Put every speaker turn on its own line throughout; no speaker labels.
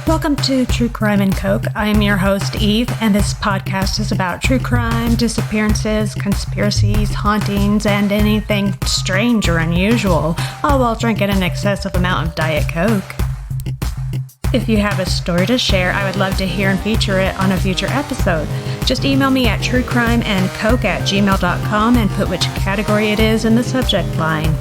Welcome to True Crime and Coke. I am your host, Eve, and this podcast is about true crime, disappearances, conspiracies, hauntings, and anything strange or unusual, all while drinking an excessive amount of Diet Coke. If you have a story to share, I would love to hear and feature it on a future episode. Just email me at truecrimeandcoke@gmail.com and put which category it is in the subject line.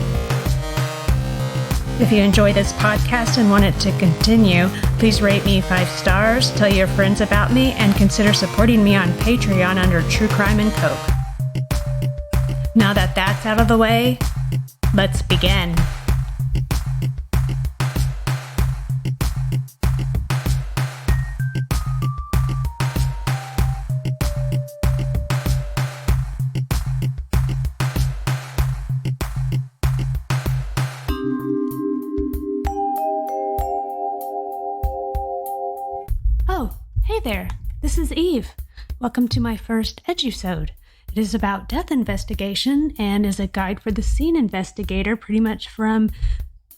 If you enjoy this podcast and want it to continue, please rate me 5 stars, tell your friends about me, and consider supporting me on Patreon under True Crime and Coke. Now that that's out of the way, let's begin. Hey there, this is Eve. Welcome to my first EDUsode. It is about death investigation and is a guide for the scene investigator pretty much from,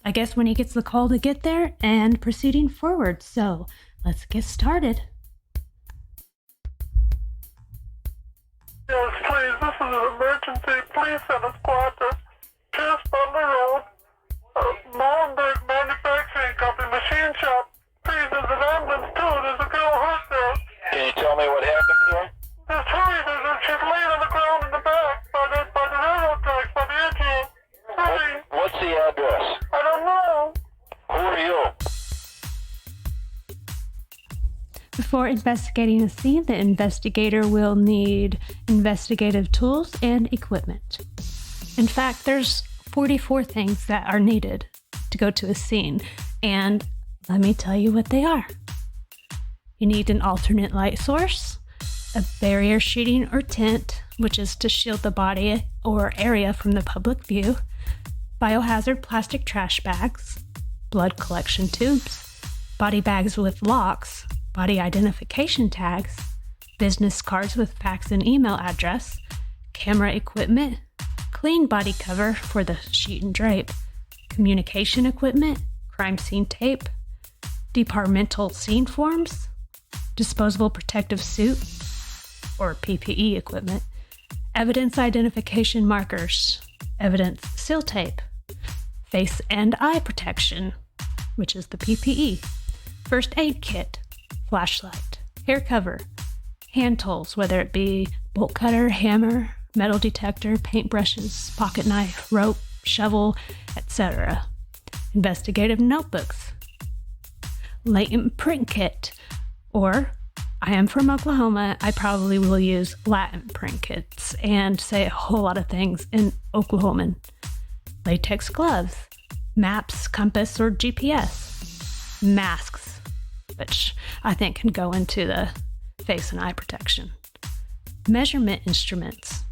I guess, when he gets the call to get there and proceeding forward. So let's get started.
Yes, please, this is an emergency. Please send a squad to Pierce Butler Road, Molenbeek Manufacturing Company, machine shop. Please, there's an ambulance too. There's a girl hurt there.
Can you tell me what happened here?
She's laying on the ground in the back by the railroad tracks, by the engine.
What's the address?
I don't know.
Who are you?
Before investigating a scene, the investigator will need investigative tools and equipment. In fact, there's 44 things that are needed to go to a scene, and let me tell you what they are. You need an alternate light source, a barrier sheeting or tent, which is to shield the body or area from the public view, biohazard plastic trash bags, blood collection tubes, body bags with locks, body identification tags, business cards with fax and email address, camera equipment, clean body cover for the sheet and drape, communication equipment, crime scene tape, departmental scene forms, disposable protective suit or PPE equipment, evidence identification markers, evidence seal tape, face and eye protection, which is the PPE, first aid kit, flashlight, hair cover, hand tools, whether it be bolt cutter, hammer, metal detector, paintbrushes, pocket knife, rope, shovel, etc. Investigative notebooks, latent print kit, or I am from Oklahoma, I probably will use latent print kits and say a whole lot of things in Oklahoman. Latex gloves, maps, compass, or GPS, masks, which I think can go into the face and eye protection, measurement instruments,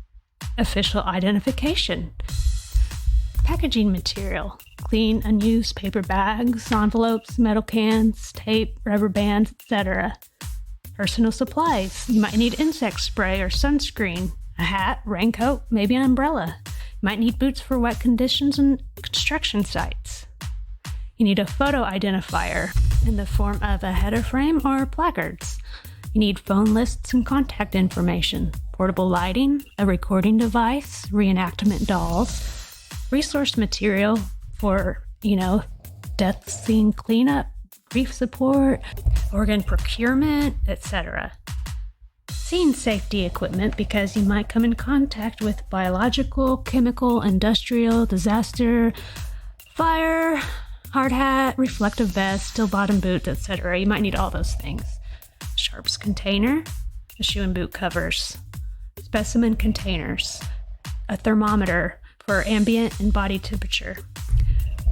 official identification, packaging material, clean, unused paper bags, envelopes, metal cans, tape, rubber bands, etc. Personal supplies. You might need insect spray or sunscreen, a hat, raincoat, maybe an umbrella. You might need boots for wet conditions and construction sites. You need a photo identifier in the form of a header frame or placards. You need phone lists and contact information, portable lighting, a recording device, reenactment dolls, resource material for, death scene cleanup, grief support, organ procurement, etc. Scene safety equipment, because you might come in contact with biological, chemical, industrial, disaster, fire, hard hat, reflective vest, steel bottom boots, etc. You might need all those things. Sharps container, the shoe and boot covers, specimen containers, a thermometer for ambient and body temperature,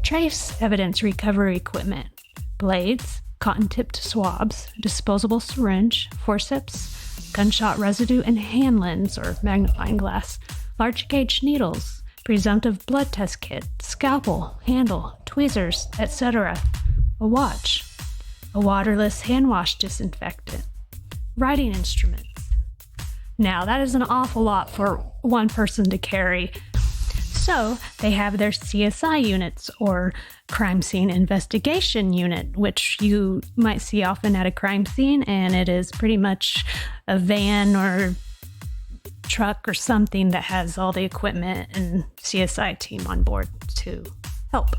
trace evidence recovery equipment, blades, cotton-tipped swabs, disposable syringe, forceps, gunshot residue and hand lens or magnifying glass, large gauge needles, presumptive blood test kit, scalpel, handle, tweezers, etc., a watch, a waterless hand wash disinfectant, writing instruments. Now, that is an awful lot for one person to carry. So they have their CSI units, or crime scene investigation unit, which you might see often at a crime scene, and it is pretty much a van or truck or something that has all the equipment and CSI team on board to help.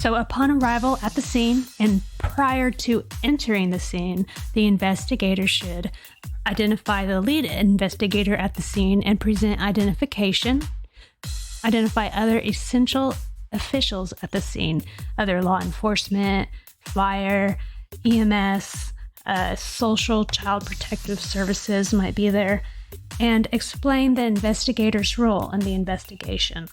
So upon arrival at the scene and prior to entering the scene, the investigator should identify the lead investigator at the scene and present identification, identify other essential officials at the scene, other law enforcement, fire, EMS, social child protective services might be there, and explain the investigator's role in the investigation.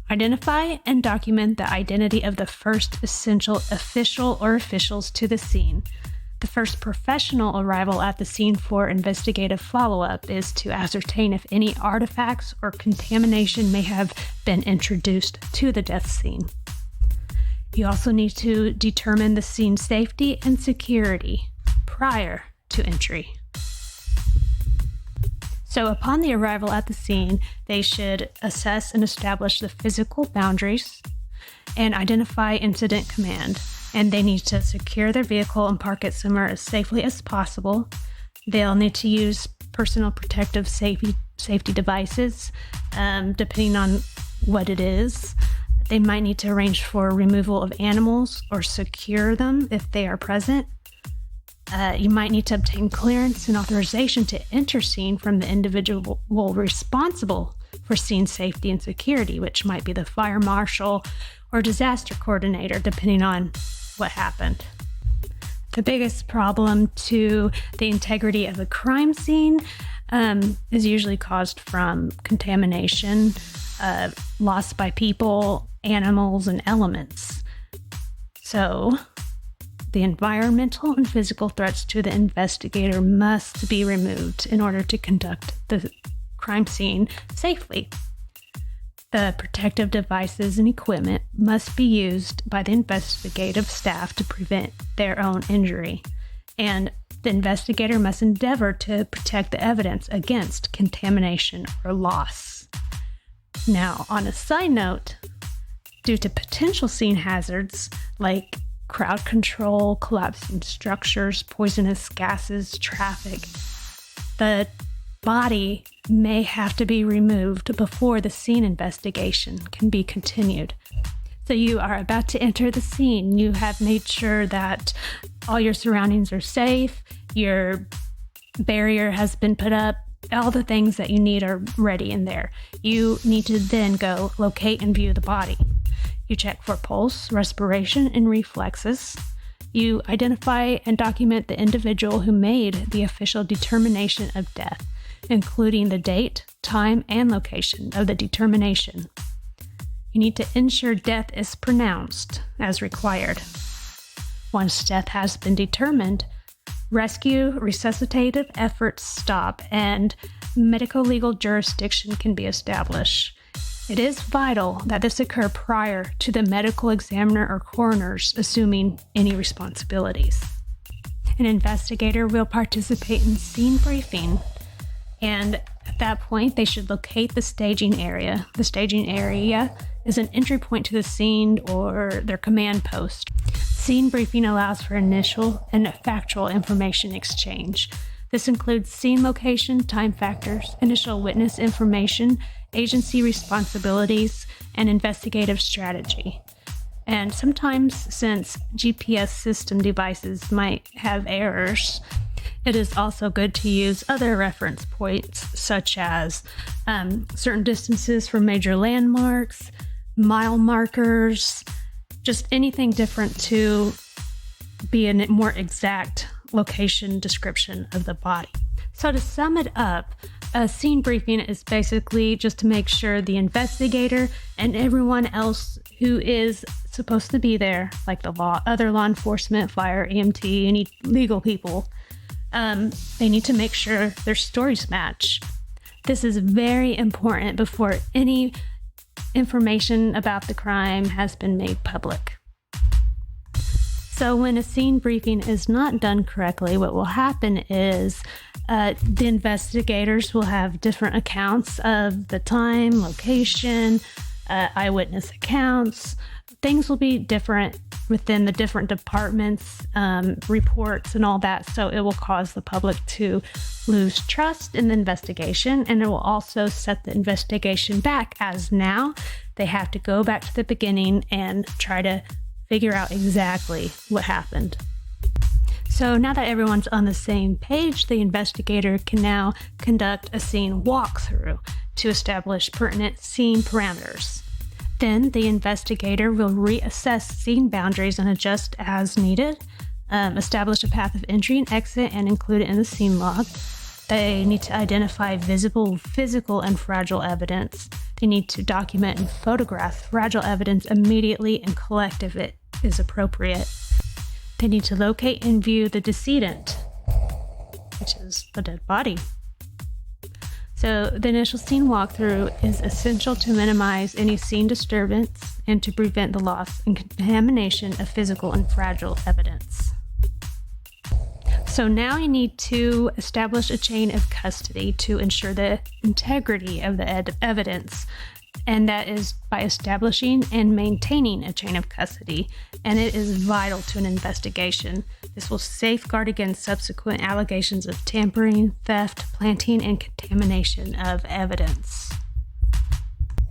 Identify and document the identity of the first essential official or officials to the scene. The first professional arrival at the scene for investigative follow-up is to ascertain if any artifacts or contamination may have been introduced to the death scene. You also need to determine the scene safety and security prior to entry. So upon the arrival at the scene, they should assess and establish the physical boundaries and identify incident command. And they need to secure their vehicle and park it somewhere as safely as possible. They'll need to use personal protective safety devices, depending on what it is. They might need to arrange for removal of animals or secure them if they are present. You might need to obtain clearance and authorization to enter scene from the individual responsible for scene safety and security, which might be the fire marshal or disaster coordinator, depending on what happened. The biggest problem to the integrity of a crime scene is usually caused from contamination, loss by people, animals, and elements. So the environmental and physical threats to the investigator must be removed in order to conduct the crime scene safely. The protective devices and equipment must be used by the investigative staff to prevent their own injury, and the investigator must endeavor to protect the evidence against contamination or loss. Now, on a side note, due to potential scene hazards like crowd control, collapsing structures, poisonous gases, traffic, the body may have to be removed before the scene investigation can be continued. So you are about to enter the scene. You have made sure that all your surroundings are safe, your barrier has been put up, all the things that you need are ready in there. You need to then go locate and view the body. You check for pulse, respiration, and reflexes. You identify and document the individual who made the official determination of death, including the date, time, and location of the determination. You need to ensure death is pronounced as required. Once death has been determined, rescue, resuscitative efforts stop, and medico-legal jurisdiction can be established. It is vital that this occur prior to the medical examiner or coroners assuming any responsibilities. An investigator will participate in scene briefing, and at that point, they should locate the staging area. The staging area is an entry point to the scene or their command post. Scene briefing allows for initial and factual information exchange. This includes scene location, time factors, initial witness information, agency responsibilities, and investigative strategy. And sometimes, since GPS system devices might have errors, it is also good to use other reference points, such as certain distances from major landmarks, mile markers, just anything different to be a more exact location description of the body. So to sum it up, a scene briefing is basically just to make sure the investigator and everyone else who is supposed to be there, like other law enforcement, fire, EMT, any legal people, they need to make sure their stories match. This is very important before any information about the crime has been made public. So when a scene briefing is not done correctly, what will happen is the investigators will have different accounts of the time, location, eyewitness accounts. Things will be different within the different departments, reports, and all that. So it will cause the public to lose trust in the investigation, and it will also set the investigation back, as now they have to go back to the beginning and try to figure out exactly what happened. So now that everyone's on the same page, the investigator can now conduct a scene walkthrough to establish pertinent scene parameters. Then the investigator will reassess scene boundaries and adjust as needed, establish a path of entry and exit, and include it in the scene log. They need to identify visible, physical, and fragile evidence. They need to document and photograph fragile evidence immediately and collect if it is appropriate. They need to locate and view the decedent, which is the dead body. So the initial scene walkthrough is essential to minimize any scene disturbance and to prevent the loss and contamination of physical and fragile evidence. So now you need to establish a chain of custody to ensure the integrity of the evidence, and that is by establishing and maintaining a chain of custody, and it is vital to an investigation. This will safeguard against subsequent allegations of tampering, theft, planting, and contamination of evidence.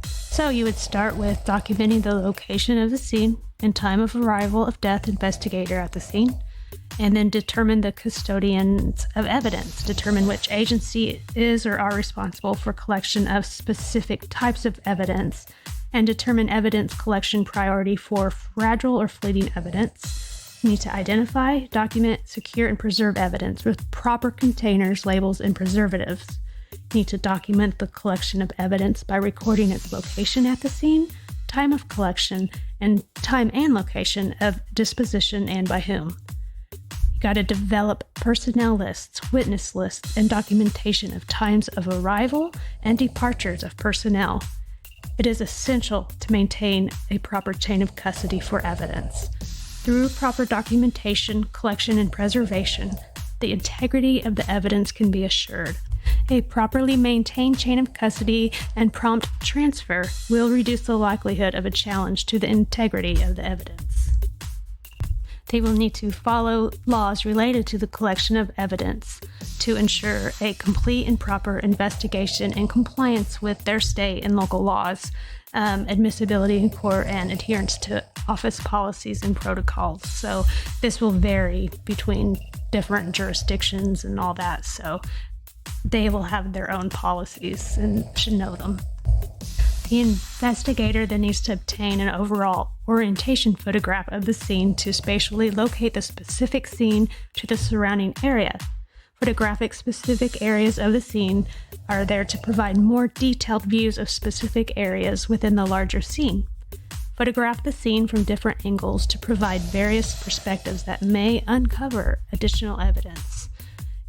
So you would start with documenting the location of the scene and time of arrival of death investigator at the scene, and then determine the custodians of evidence, determine which agency is or are responsible for collection of specific types of evidence, and determine evidence collection priority for fragile or fleeting evidence. You need to identify, document, secure, and preserve evidence with proper containers, labels, and preservatives. You need to document the collection of evidence by recording its location at the scene, time of collection, and time and location of disposition and by whom. Got to develop personnel lists, witness lists, and documentation of times of arrival and departures of personnel. It is essential to maintain a proper chain of custody for evidence. Through proper documentation, collection, and preservation, the integrity of the evidence can be assured. A properly maintained chain of custody and prompt transfer will reduce the likelihood of a challenge to the integrity of the evidence. They will need to follow laws related to the collection of evidence to ensure a complete and proper investigation in compliance with their state and local laws, admissibility in court, and adherence to office policies and protocols. So this will vary between different jurisdictions and all that. So they will have their own policies and should know them. The investigator then needs to obtain an overall orientation photograph of the scene to spatially locate the specific scene to the surrounding area. Photographic specific areas of the scene are there to provide more detailed views of specific areas within the larger scene. Photograph the scene from different angles to provide various perspectives that may uncover additional evidence.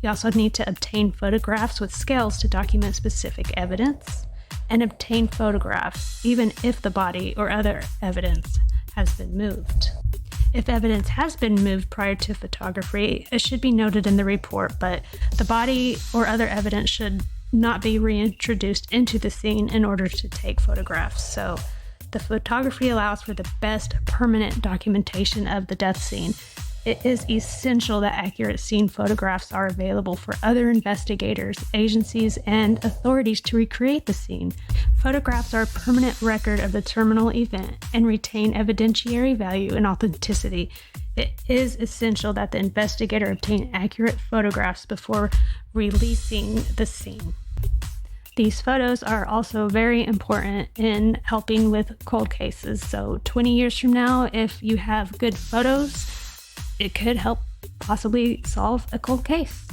You also need to obtain photographs with scales to document specific evidence, and obtain photographs even if the body or other evidence has been moved. If evidence has been moved prior to photography, it should be noted in the report, but the body or other evidence should not be reintroduced into the scene in order to take photographs. So the photography allows for the best permanent documentation of the death scene. It is essential that accurate scene photographs are available for other investigators, agencies, and authorities to recreate the scene. Photographs are a permanent record of the terminal event and retain evidentiary value and authenticity. It is essential that the investigator obtain accurate photographs before releasing the scene. These photos are also very important in helping with cold cases. So 20 years from now, if you have good photos, it could help possibly solve a cold case.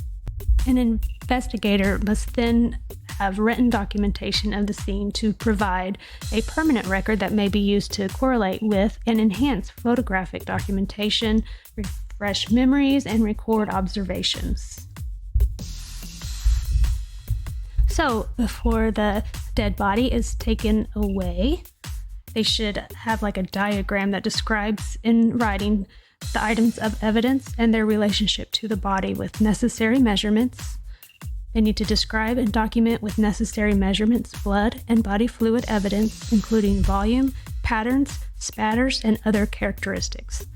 An investigator must then have written documentation of the scene to provide a permanent record that may be used to correlate with and enhance photographic documentation, refresh memories, and record observations. So, before the dead body is taken away, they should have like a diagram that describes in writing the items of evidence and their relationship to the body with necessary measurements. They need to describe and document with necessary measurements blood and body fluid evidence, including volume, patterns, spatters, and other characteristics.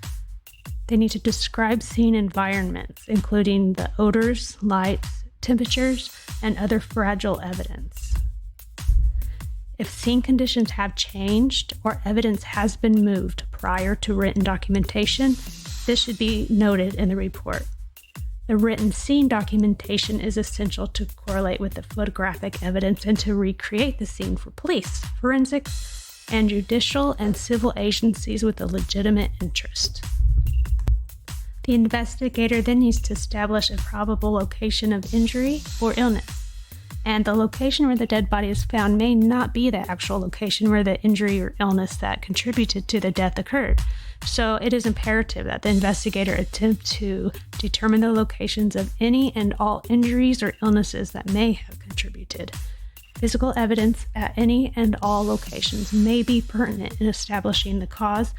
They need to describe scene environments, including the odors, lights, temperatures, and other fragile evidence. If scene conditions have changed or evidence has been moved prior to written documentation, this should be noted in the report. The written scene documentation is essential to correlate with the photographic evidence and to recreate the scene for police, forensics, and judicial and civil agencies with a legitimate interest. The investigator then needs to establish a probable location of injury or illness, and the location where the dead body is found may not be the actual location where the injury or illness that contributed to the death occurred. So it is imperative that the investigator attempt to determine the locations of any and all injuries or illnesses that may have contributed. Physical evidence at any and all locations may be pertinent in establishing the cause,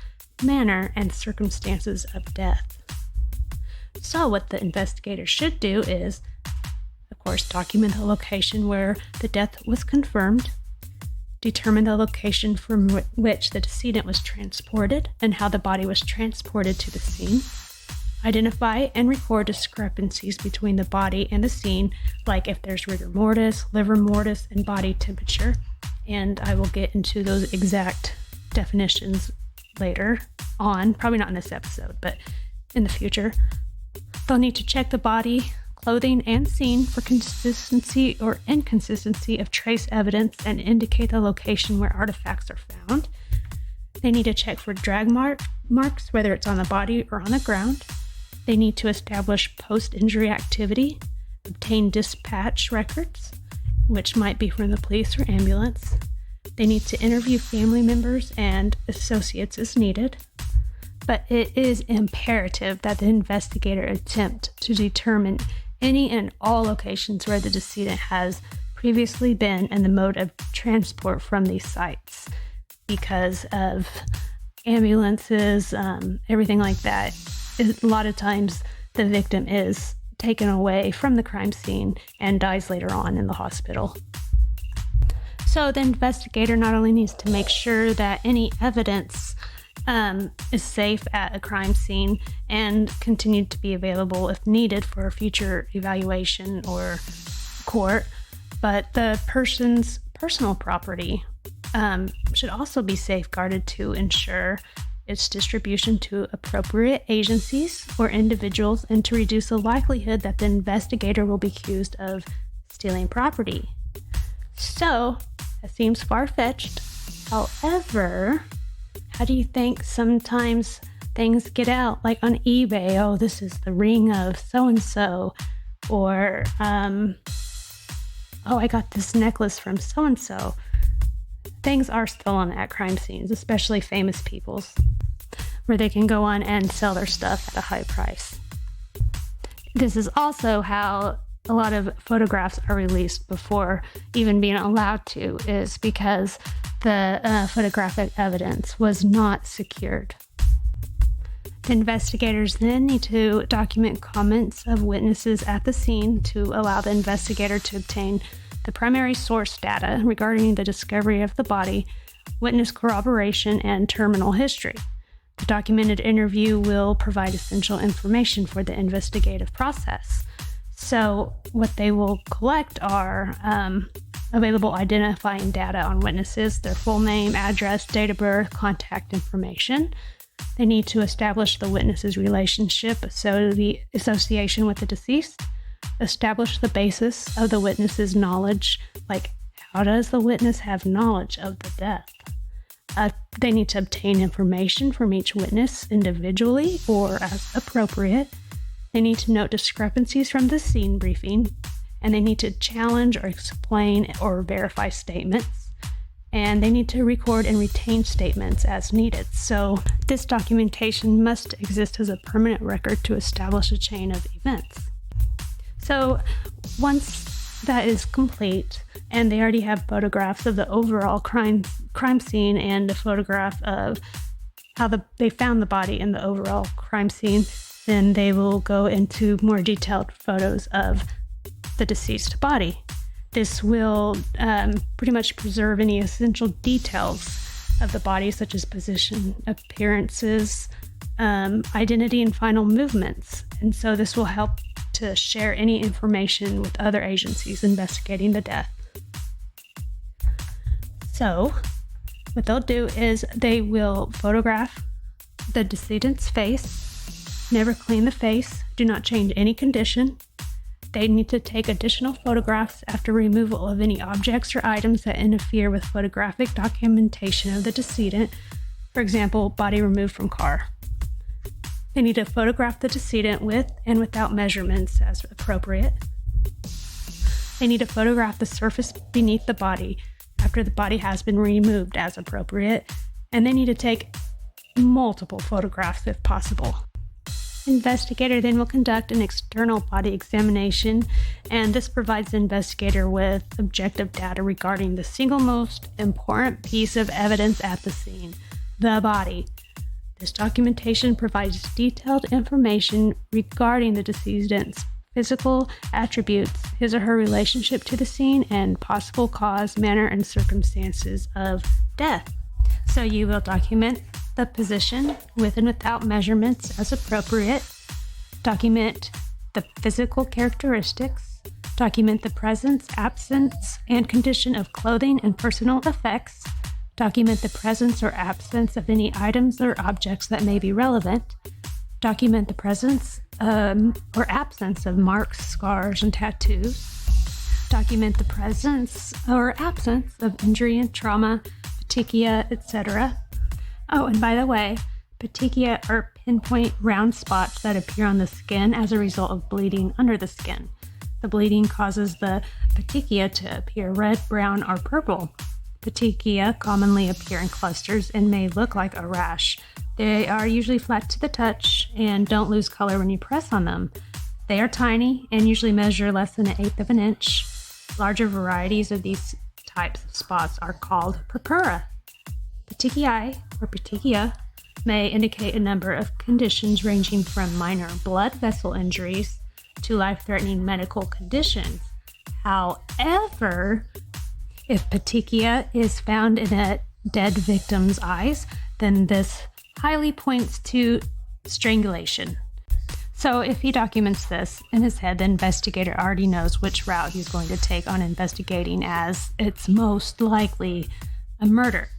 manner, and circumstances of death. So what the investigator should do is, of course, document the location where the death was confirmed, determine the location from which the decedent was transported and how the body was transported to the scene, identify and record discrepancies between the body and the scene, like if there's rigor mortis, livor mortis, and body temperature, and I will get into those exact definitions later on, probably not in this episode, but in the future. They'll need to check the body, clothing, and scene for consistency or inconsistency of trace evidence and indicate the location where artifacts are found. They need to check for drag marks, whether it's on the body or on the ground. They need to establish post-injury activity, obtain dispatch records, which might be from the police or ambulance. They need to interview family members and associates as needed. But it is imperative that the investigator attempt to determine any and all locations where the decedent has previously been and the mode of transport from these sites. Because of ambulances, everything like that, a lot of times the victim is taken away from the crime scene and dies later on in the hospital. So the investigator not only needs to make sure that any evidence is safe at a crime scene and continue to be available if needed for a future evaluation or court, but the person's personal property should also be safeguarded to ensure its distribution to appropriate agencies or individuals and to reduce the likelihood that the investigator will be accused of stealing property. So, that seems far-fetched. However, how do you think sometimes things get out, like on eBay? Oh, this is the ring of so-and-so. Or, oh, I got this necklace from so-and-so. Things are stolen at crime scenes, especially famous people's, where they can go on and sell their stuff at a high price. This is also how a lot of photographs are released before even being allowed to, is because the photographic evidence was not secured. The investigators then need to document comments of witnesses at the scene to allow the investigator to obtain the primary source data regarding the discovery of the body, witness corroboration, and terminal history. The documented interview will provide essential information for the investigative process. So what they will collect are available identifying data on witnesses, their full name, address, date of birth, contact information. They need to establish the witness's relationship, association with the deceased, establish the basis of the witness's knowledge, like how does the witness have knowledge of the death? They need to obtain information from each witness individually or as appropriate. They need to note discrepancies from the scene briefing, and they need to challenge or explain or verify statements, and they need to record and retain statements as needed. So this documentation must exist as a permanent record to establish a chain of events. So once that is complete, and they already have photographs of the overall crime scene and a photograph of they found the body in the overall crime scene. Then they will go into more detailed photos of the deceased body. This will pretty much preserve any essential details of the body, such as position, appearances, identity, and final movements. And so this will help to share any information with other agencies investigating the death. So what they'll do is they will photograph the decedent's face, never clean the face, do not change any condition. They need to take additional photographs after removal of any objects or items that interfere with photographic documentation of the decedent. For example, body removed from car. They need to photograph the decedent with and without measurements as appropriate. They need to photograph the surface beneath the body after the body has been removed as appropriate. And they need to take multiple photographs if possible. Investigator then will conduct an external body examination, and this provides the investigator with objective data regarding the single most important piece of evidence at the scene, the body. This documentation provides detailed information regarding the decedent's physical attributes, his or her relationship to the scene, and possible cause, manner, and circumstances of death. So you will document the position with and without measurements as appropriate, document the physical characteristics, document the presence, absence, and condition of clothing and personal effects, document the presence or absence of any items or objects that may be relevant, document the presence or absence of marks, scars, and tattoos, document the presence or absence of injury and trauma, petechia, etc. Oh, and by the way, petechia are pinpoint round spots that appear on the skin as a result of bleeding under the skin. The bleeding causes the petechia to appear red, brown, or purple. Petechia commonly appear in clusters and may look like a rash. They are usually flat to the touch and don't lose color when you press on them. They are tiny and usually measure less than 1/8 of an inch. Larger varieties of these types of spots are called purpura. Petechiae or petechia may indicate a number of conditions ranging from minor blood vessel injuries to life-threatening medical conditions. However, if petechia is found in a dead victim's eyes, then this highly points to strangulation. So if he documents this in his head, the investigator already knows which route he's going to take on investigating, as it's most likely a murder.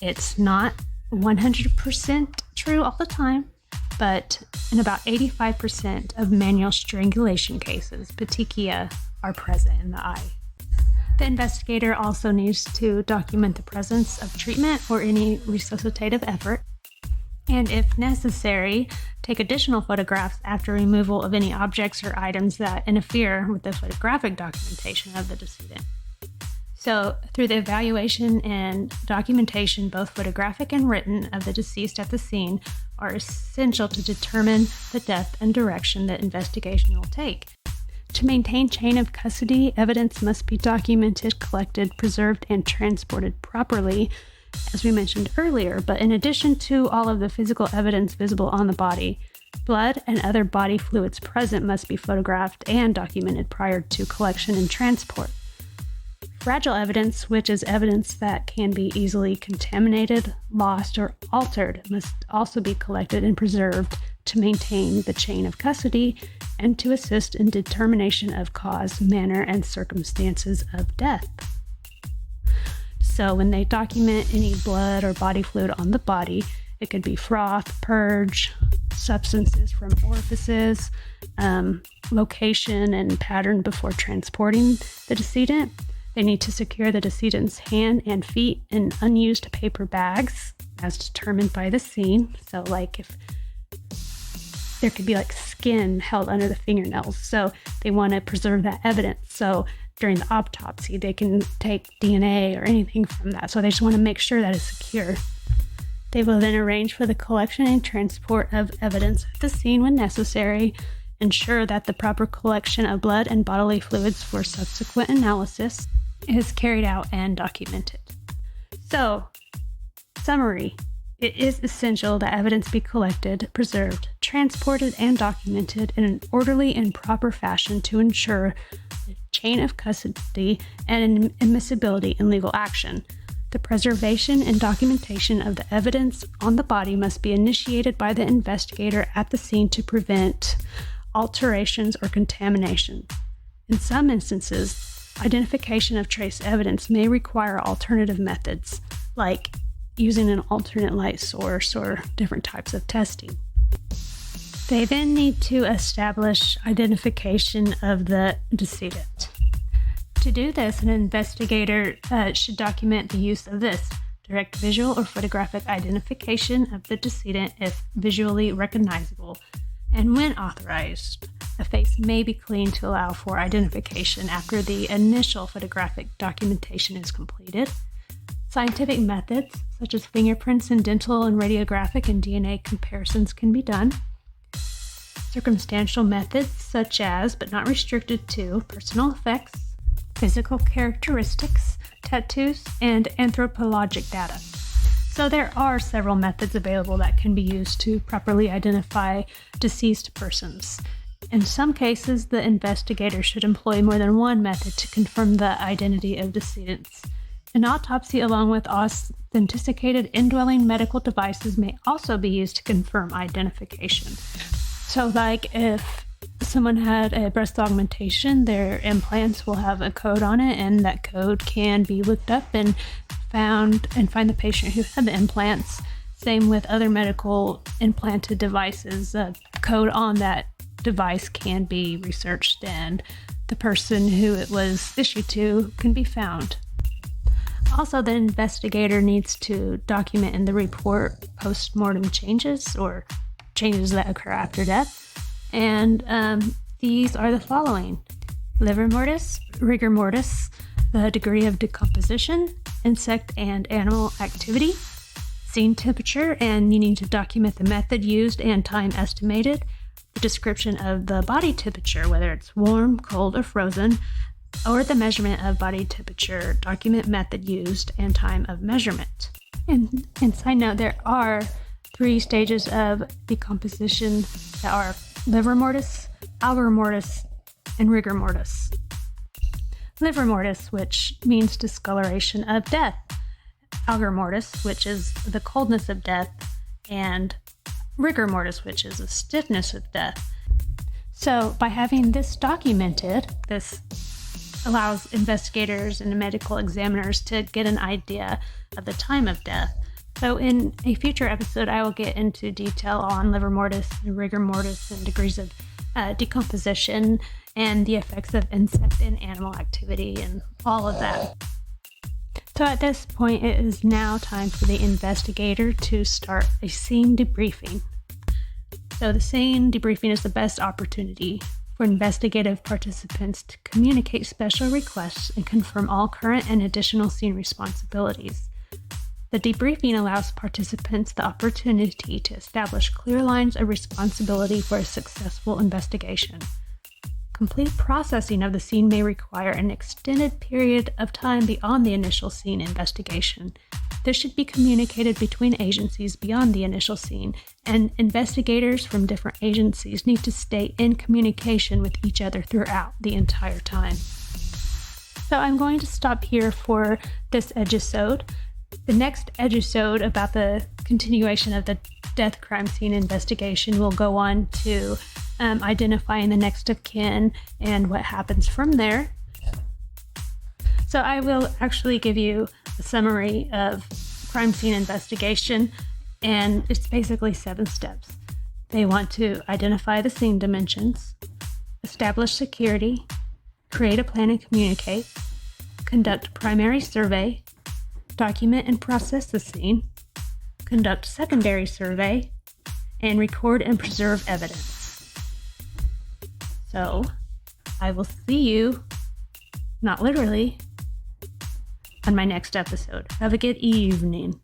It's not 100% true all the time, but in about 85% of manual strangulation cases, petechia are present in the eye. The investigator also needs to document the presence of treatment or any resuscitative effort, and if necessary, take additional photographs after removal of any objects or items that interfere with the photographic documentation of the decedent. So, through the evaluation and documentation, both photographic and written, of the deceased at the scene are essential to determine the depth and direction that investigation will take. To maintain chain of custody, evidence must be documented, collected, preserved, and transported properly, as we mentioned earlier. But in addition to all of the physical evidence visible on the body, blood and other body fluids present must be photographed and documented prior to collection and transport. Fragile evidence, which is evidence that can be easily contaminated, lost, or altered, must also be collected and preserved to maintain the chain of custody and to assist in determination of cause, manner, and circumstances of death. So when they document any blood or body fluid on the body, it could be froth, purge, substances from orifices, location and pattern before transporting the decedent. They need to secure the decedent's hand and feet in unused paper bags as determined by the scene. So like if there could be like skin held under the fingernails, so they want to preserve that evidence. So during the autopsy, they can take DNA or anything from that. So they just want to make sure that it's secure. They will then arrange for the collection and transport of evidence at the scene when necessary, ensure that the proper collection of blood and bodily fluids for subsequent analysis is carried out and documented. So, summary. It is essential that evidence be collected, preserved, transported, and documented in an orderly and proper fashion to ensure the chain of custody and admissibility in legal action. The preservation and documentation of the evidence on the body must be initiated by the investigator at the scene to prevent alterations or contamination. In some instances, identification of trace evidence may require alternative methods, like using an alternate light source or different types of testing. They then need to establish identification of the decedent. To do this, an investigator should document the use of this direct visual or photographic identification of the decedent if visually recognizable, and when authorized, a face may be cleaned to allow for identification after the initial photographic documentation is completed. Scientific methods, such as fingerprints and dental and radiographic and DNA comparisons, can be done. Circumstantial methods, such as, but not restricted to, personal effects, physical characteristics, tattoos, and anthropologic data. So there are several methods available that can be used to properly identify deceased persons. In some cases, the investigator should employ more than one method to confirm the identity of decedents. An autopsy, along with authenticated indwelling medical devices, may also be used to confirm identification. So, like if someone had a breast augmentation, their implants will have a code on it, and that code can be looked up and find the patient who had the implants. Same with other medical implanted devices. A code on that device can be researched, and the person who it was issued to can be found. Also, the investigator needs to document in the report post-mortem changes or changes that occur after death. And these are the following: livor mortis, rigor mortis, the degree of decomposition, insect and animal activity, scene temperature, and you need to document the method used and time estimated, the description of the body temperature, whether it's warm, cold, or frozen, or the measurement of body temperature, document method used, and time of measurement. And side note, there are 3 stages of decomposition that are livor mortis, algor mortis, and rigor mortis. Livor mortis, which means discoloration of death, algor mortis, which is the coldness of death, and rigor mortis, which is the stiffness of death. So by having this documented, this allows investigators and medical examiners to get an idea of the time of death. So in a future episode, I will get into detail on livor mortis and rigor mortis and degrees of decomposition and the effects of insect and animal activity and all of that. So at this point, it is now time for the investigator to start a scene debriefing. So the scene debriefing is the best opportunity for investigative participants to communicate special requests and confirm all current and additional scene responsibilities. The debriefing allows participants the opportunity to establish clear lines of responsibility for a successful investigation. Complete processing of the scene may require an extended period of time beyond the initial scene investigation. This should be communicated between agencies beyond the initial scene, and investigators from different agencies need to stay in communication with each other throughout the entire time. So I'm going to stop here for this EDUsode. The next EDUsode about the continuation of the death crime scene investigation will go on to identifying the next of kin and what happens from there. So I will actually give you a summary of crime scene investigation, and it's basically 7 steps. They want to identify the scene dimensions, establish security, create a plan and communicate, conduct primary survey, document and process the scene, conduct secondary survey, and record and preserve evidence. So, I will see you, not literally, on my next episode. Have a good evening.